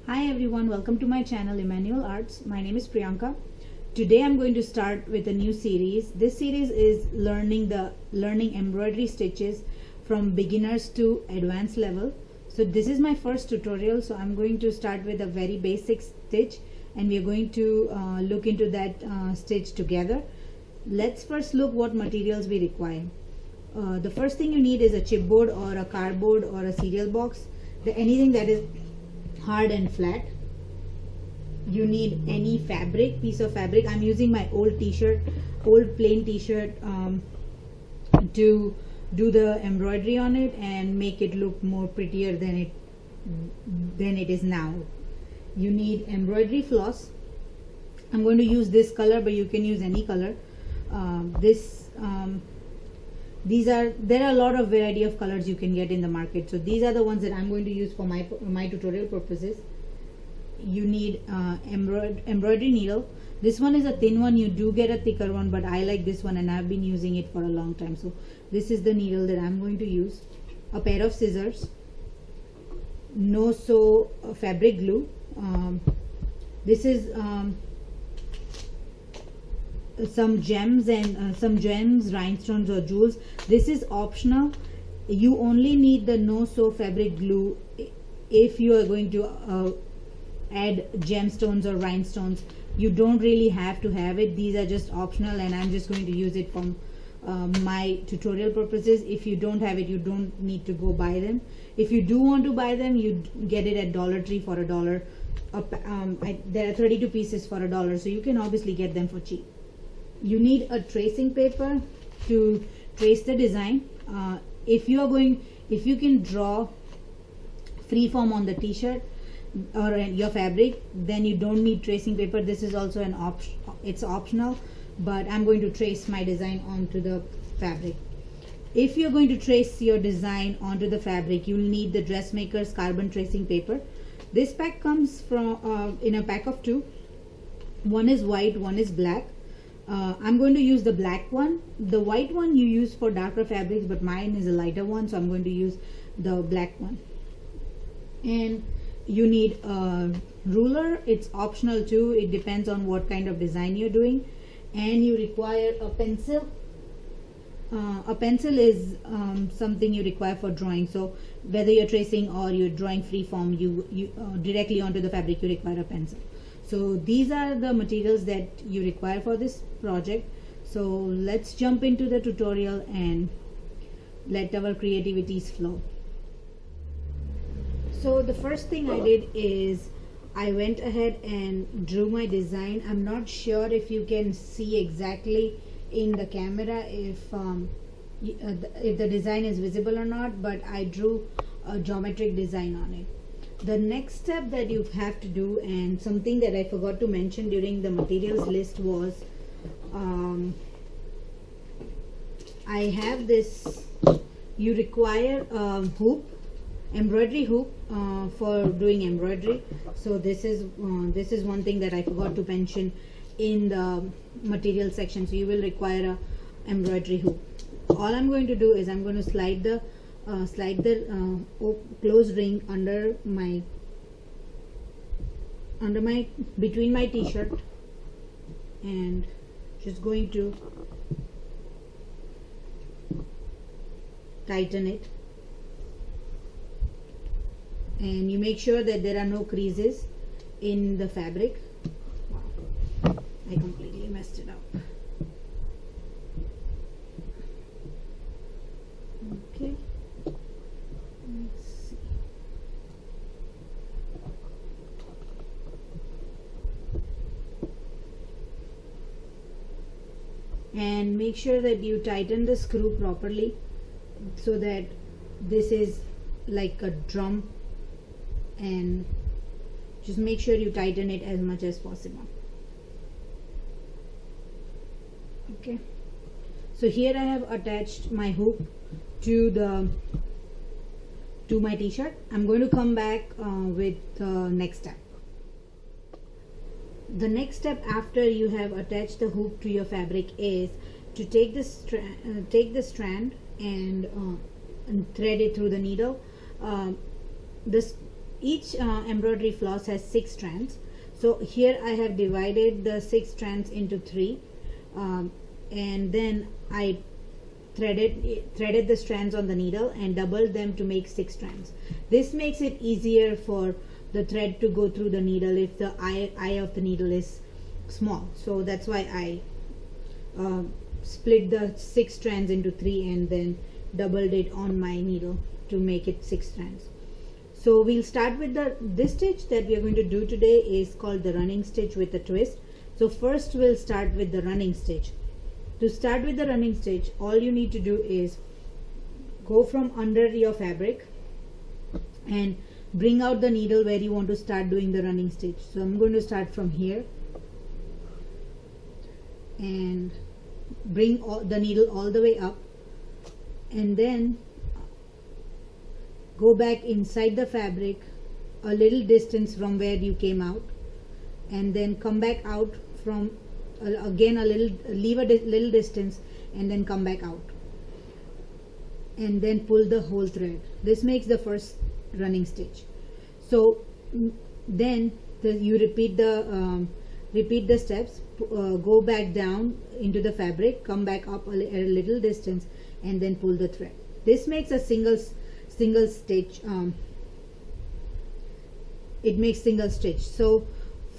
Hi everyone, welcome to my channel Emmanuel Arts. My name is Priyanka. Today I'm going to start with a new series. This series is learning embroidery stitches from beginners to advanced level. So this is my first tutorial, so I'm going to start with a very basic stitch and we are going to look into that stitch together. Let's first look what materials we require. The first thing you need is a chipboard or a cardboard or a cereal box, anything that is hard and flat. You need any piece of fabric. I'm using my old plain t-shirt to do the embroidery on it and make it look more prettier than it is now. You need embroidery floss. I'm going to use this color, but you can use any color. There are a lot of variety of colors you can get in the market, so these are the ones that I'm going to use for my tutorial purposes. You need embroidery needle. This one is a thin one. You do get a thicker one, but I like this one and I've been using it for a long time, so this is the needle that I'm going to use. A pair of scissors, no-sew fabric glue. This is some gems, rhinestones or jewels. This is optional. You only need the no-sew fabric glue if you are going to add gemstones or rhinestones. You don't really have to have it. These are just optional and I'm just going to use it for my tutorial purposes. If you don't have it, you don't need to go buy them. If you do want to buy them, you get it at Dollar Tree for $1. There are 32 pieces for $1, so you can obviously get them for cheap. You need a tracing paper to trace the design. If you can draw freeform on the t-shirt or your fabric, then you don't need tracing paper. This is also it's optional, but I'm going to trace my design onto the fabric. If you're going to trace your design onto the fabric, you'll need the dressmaker's carbon tracing paper. This pack comes from in a pack of 2. One is white, one is black. I'm going to use the black one. The white one you use for darker fabrics, but mine is a lighter one, so I'm going to use the black one. And you need a ruler. It's optional too. It depends on what kind of design you're doing. And you require a pencil. A pencil is something you require for drawing. So whether you're tracing or you're drawing freeform, you directly onto the fabric, you require a pencil. So these are the materials that you require for this project. So let's jump into the tutorial and let our creativities flow. So the first thing I did is I went ahead and drew my design. I'm not sure if you can see exactly in the camera if the design is visible or not, but I drew a geometric design on it. The next step that you have to do, and something that I forgot to mention during the materials list, was I have this. You require a hoop, embroidery hoop for doing embroidery. So this is one thing that I forgot to mention in the material section. So you will require a embroidery hoop. All I'm going to do is I'm going to slide the closed ring between my t-shirt, and just going to tighten it, and you make sure that there are no creases in the fabric. Wow, I completely messed it up. Okay. Let's see. And make sure that you tighten the screw properly so that this is like a drum, and just make sure you tighten it as much as possible. Okay. So here I have attached my hoop to my t-shirt. I'm going to come back with the next step. The next step after you have attached the hoop to your fabric is to take the strand and thread it through the needle. each embroidery floss has 6 strands. So here I have divided the 6 strands into 3, and then I threaded the strands on the needle and doubled them to make 6 strands. This makes it easier for the thread to go through the needle if the eye of the needle is small. So that's why I split the 6 strands into 3 and then doubled it on my needle to make it 6 strands. So we'll start with this stitch that we are going to do today is called the running stitch with a twist. So first we'll start with the running stitch. To start with the running stitch, all you need to do is go from under your fabric and bring out the needle where you want to start doing the running stitch. So I'm going to start from here and bring the needle all the way up, and then go back inside the fabric a little distance from where you came out, and then come back out from again a little, leave a little distance and then come back out, and then pull the whole thread. This makes the first running stitch. So then you repeat the steps, go back down into the fabric, come back up a little distance and then pull the thread. This makes a single stitch. It makes single stitch. So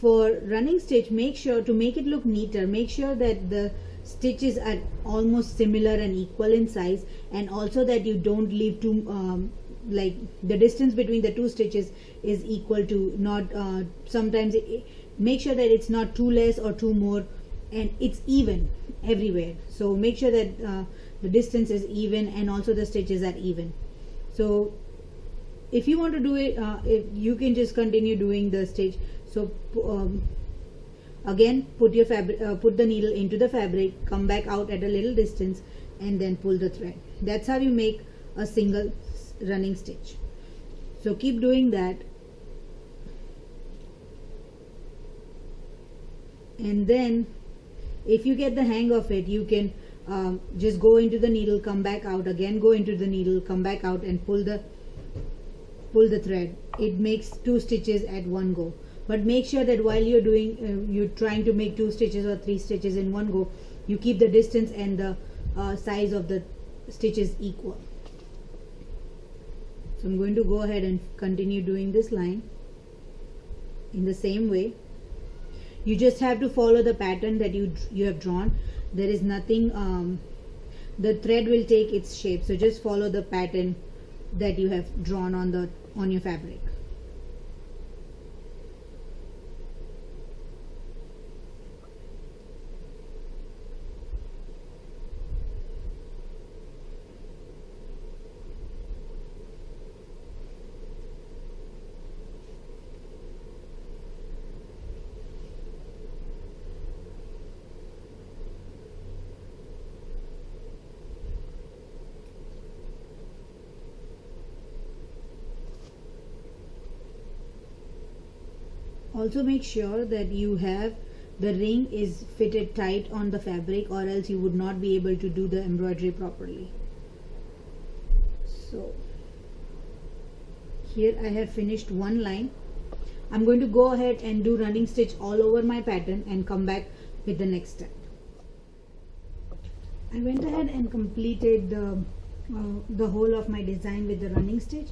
for running stitch, make sure to make it look neater, make sure that the stitches are almost similar and equal in size, and also that you don't leave too like the distance between the 2 stitches is equal to not sometimes make sure that it's not too less or too more, and it's even everywhere. So make sure that the distance is even and also the stitches are even. So if you want to do it, if you can just continue doing the stitch. So again put your fabric, put the needle into the fabric, come back out at a little distance and then pull the thread. That's how you make a single running stitch. So keep doing that, and then if you get the hang of it, you can just go into the needle, come back out, again go into the needle, come back out and pull the thread. It makes 2 stitches at one go. But make sure that while you're doing you're trying to make 2 stitches or 3 stitches in one go, you keep the distance and the size of the stitches equal. So I'm going to go ahead and continue doing this line in the same way. You just have to follow the pattern that you have drawn. There is nothing, the thread will take its shape, so just follow the pattern that you have drawn on your fabric. Also make sure that you have the ring is fitted tight on the fabric, or else you would not be able to do the embroidery properly. So here I have finished one line. I'm going to go ahead and do running stitch all over my pattern and come back with the next step. I went ahead and completed the whole of my design with the running stitch.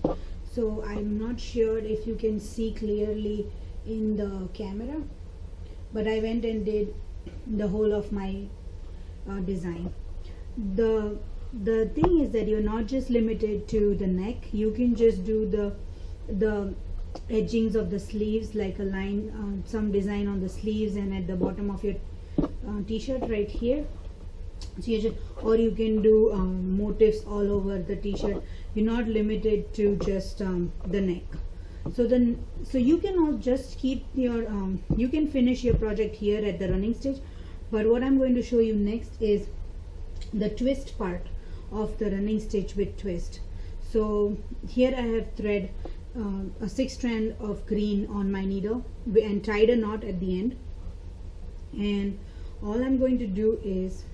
So I'm not sure if you can see clearly in the camera, but I went and did the whole of my design. The thing is that you're not just limited to the neck. You can just do the edgings of the sleeves, like a line, some design on the sleeves and at the bottom of your t-shirt right here. So you just, or you can do motifs all over the t-shirt. You're not limited to just the neck. So you can all just keep your you can finish your project here at the running stitch, but what I'm going to show you next is the twist part of the running stitch with twist. So here I have thread a 6 strand of green on my needle and tied a knot at the end, and all I'm going to do is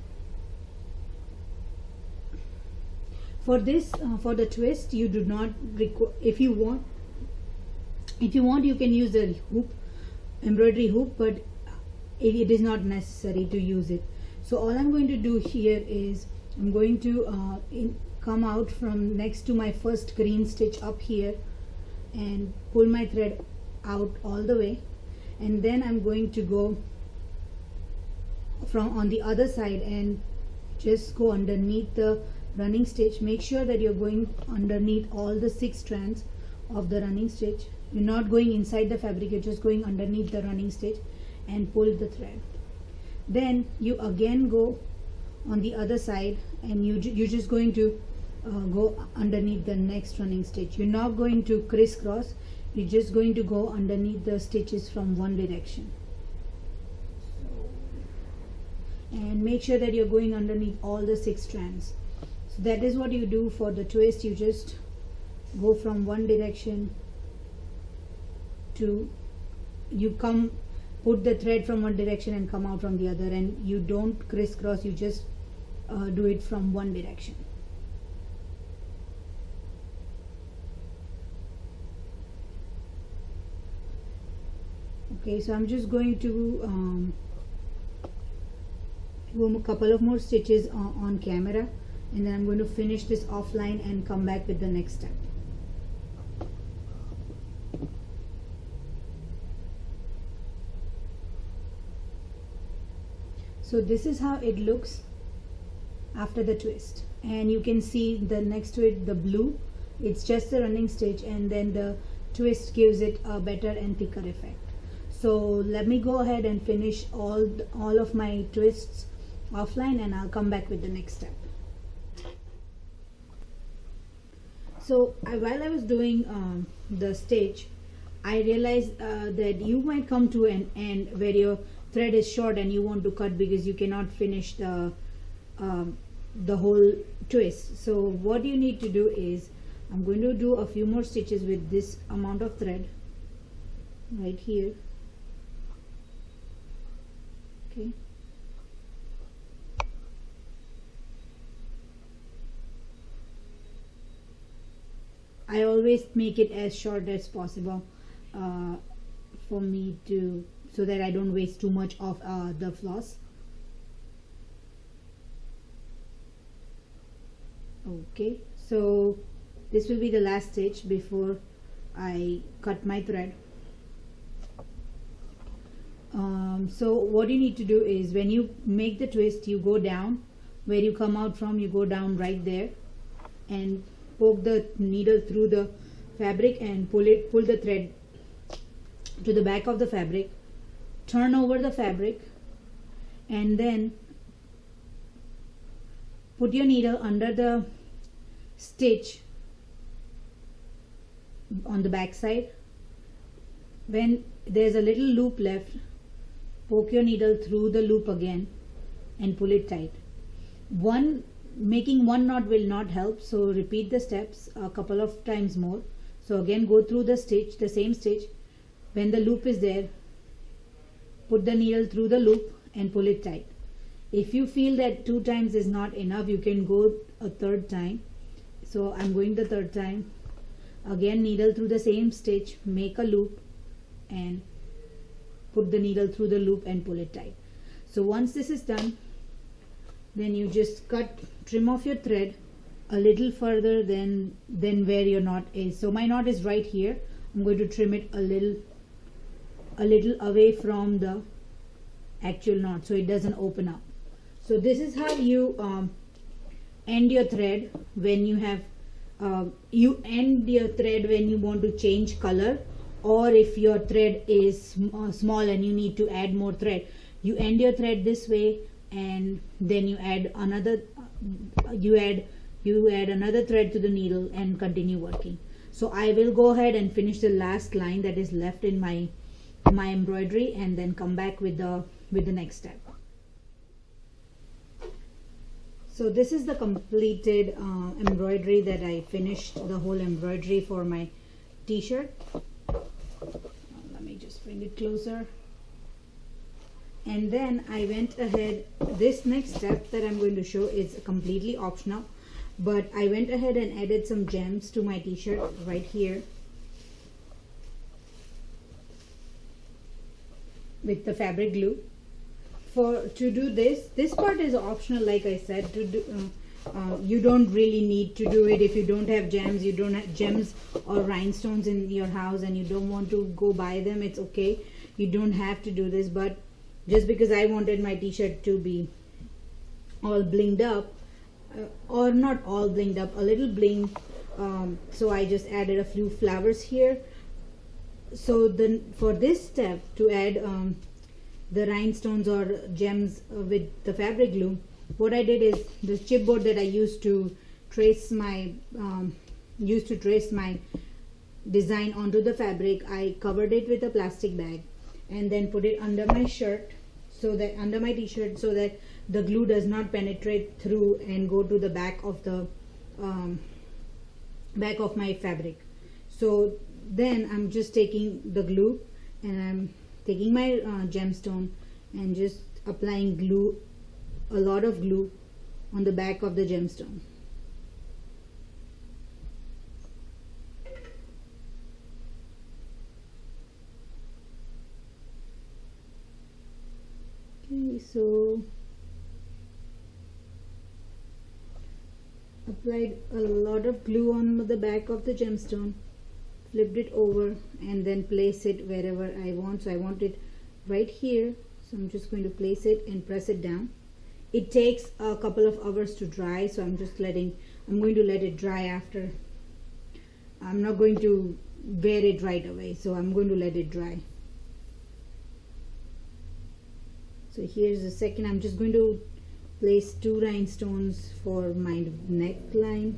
for this for the twist, you do not require, if you want If you want, you can use a hoop, embroidery hoop, but it is not necessary to use it. So all I'm going to do here is I'm going to come out from next to my first green stitch up here and pull my thread out all the way, and then I'm going to go from on the other side and just go underneath the running stitch. Make sure that you're going underneath all the 6 strands of the running stitch. You're not going inside the fabric, you're just going underneath the running stitch and pull the thread. Then you again go on the other side and you're just going to go underneath the next running stitch. You're not going to crisscross, you're just going to go underneath the stitches from one direction. And make sure that you're going underneath all the 6 strands. So that is what you do for the twist. You just go from one direction to, you come, put the thread from one direction and come out from the other, and you don't crisscross, you just do it from one direction. Okay, so I'm just going to do a couple of more stitches on camera, and then I'm going to finish this offline and come back with the next step. So this is how it looks after the twist, and you can see the next to it, the blue, it's just the running stitch, and then the twist gives it a better and thicker effect. So let me go ahead and finish all of my twists offline, and I'll come back with the next step. So while I was doing the stitch, I realized that you might come to an end where your thread is short and you want to cut because you cannot finish the whole twist. So what you need to do is, I'm going to do a few more stitches with this amount of thread right here. Okay. I always make it as short as possible for me to, so that I don't waste too much of the floss. Okay, so this will be the last stitch before I cut my thread. So what you need to do is, when you make the twist, you go down where you come out from, you go down right there and poke the needle through the fabric and pull the thread to the back of the fabric, turn over the fabric, and then put your needle under the stitch on the back side. When there's a little loop left, poke your needle through the loop again and pull it tight. Making one knot will not help, so repeat the steps a couple of times more. So again, go through the stitch, the same stitch. When the loop is there, put the needle through the loop and pull it tight. If you feel that 2 times is not enough, you can go a 3rd time. So I'm going the 3rd time. Again, needle through the same stitch, make a loop and put the needle through the loop and pull it tight. So once this is done, then you just trim off your thread a little further than where your knot is. So my knot is right here. I'm going to trim it a little away from the actual knot so it doesn't open up. So this is how you end your thread when you have you end your thread when you want to change color, or if your thread is small and you need to add more thread. You end your thread this way, and then you add another you add another thread to the needle and continue working. So I will go ahead and finish the last line that is left in my embroidery, and then come back with the next step. So this is the completed embroidery that I finished, the whole embroidery for my t-shirt. Let me just bring it closer. And then I went ahead, this next step that I'm going to show is completely optional, but I went ahead and added some gems to my t-shirt right here. with the fabric glue. To do this part is optional, like I said. To do you don't really need to do it if you don't have gems or rhinestones in your house and you don't want to go buy them. It's okay, you don't have to do this, but just because I wanted my t-shirt to be all blinged up, or not all blinged up, a little bling, so I just added a few flowers here. So then for this step, to add the rhinestones or gems with the fabric glue, what I did is the chipboard that I used to trace my design onto the fabric, I covered it with a plastic bag and then put it under my shirt, so that under my t-shirt, so that the glue does not penetrate through and go to the back of the back of my fabric. So then I'm just taking the glue and I'm taking my gemstone and just applying glue, a lot of glue on the back of the gemstone. Okay, so applied a lot of glue on the back of the gemstone, flipped it over and then place it wherever I want. So I want it right here, so I'm just going to place it and press it down. It takes a couple of hours to dry, so I'm going to let it dry after. I'm not going to wear it right away, so I'm going to let it dry. So here's the second. I'm just going to place 2 rhinestones for my neckline.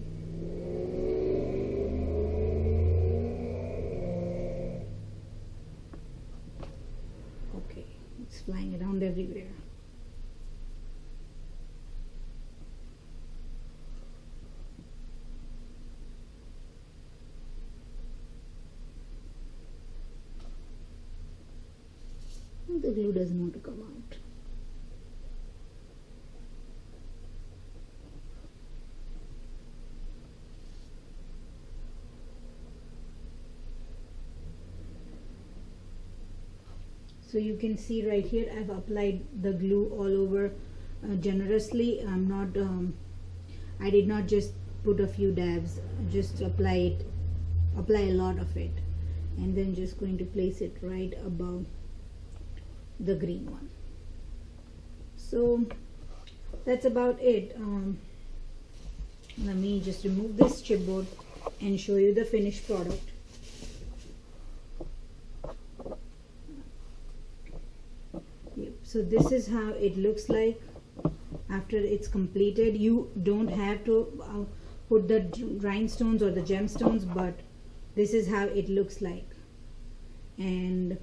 Okay, it's flying around everywhere. The glue doesn't want to come out. So you can see right here I've applied the glue all over generously. I did not just put a few dabs, just apply a lot of it, and then just going to place it right above the green one. So that's about it. Let me just remove this chipboard and show you the finished product. Yep. So this is how it looks like after it's completed. You don't have to put the rhinestones or the gemstones, but this is how it looks like. And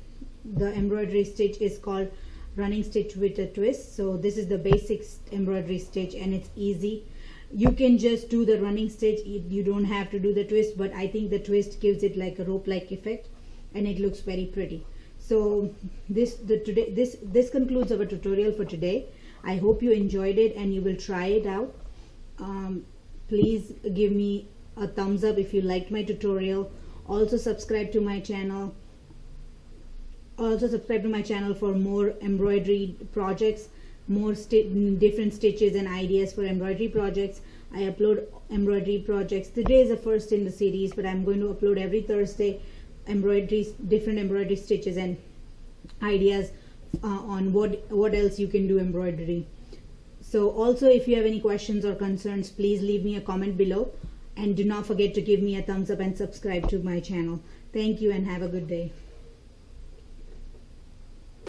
the embroidery stitch is called running stitch with a twist. So this is the basic embroidery stitch and it's easy. You can just do the running stitch, you don't have to do the twist, but I think the twist gives it like a rope-like effect and it looks very pretty. So this concludes our tutorial for today. I hope you enjoyed it and you will try it out. Please give me a thumbs up if you liked my tutorial. Also subscribe to my channel. For more embroidery projects, more different stitches and ideas for embroidery projects. I upload embroidery projects. Today is the first in the series, but I'm going to upload every Thursday different embroidery stitches and ideas on what else you can do embroidery. So also, if you have any questions or concerns, please leave me a comment below, and do not forget to give me a thumbs up and subscribe to my channel. Thank you and have a good day.